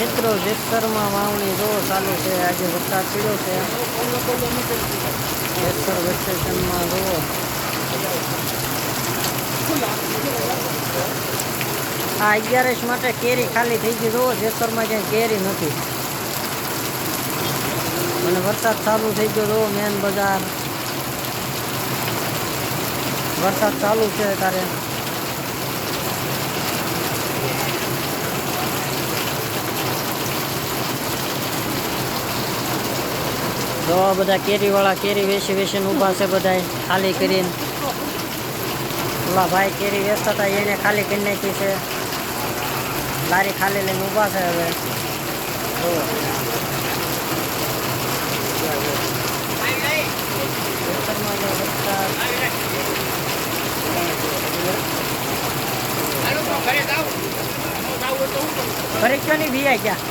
મિત્રો જેસરમાં વાવણી જો ચાલુ છે, આજે વરસાદ પડ્યો છે જેસર વેકેશનમાં જુઓ આ 11 માટે કેરી ખાલી થઈ ગઈ. જુઓ જેસરમાં ક્યાંય કેરી નથી અને વરસાદ ચાલુ થઈ ગયો. જુઓ મેન બજાર વરસાદ ચાલુ છે ત્યારે. જો બધા કેરીવાળા કેરી વેચીને ઊભા છે, બધા ખાલી કરીને. ઓલા ભાઈ કેરી વેચતા હતા એને ખાલી કરી નાખી છે, લારી ખાલી લઈને ઊભા છે હવે. ઘરે ક્યાં નહીં ભીયા ક્યાં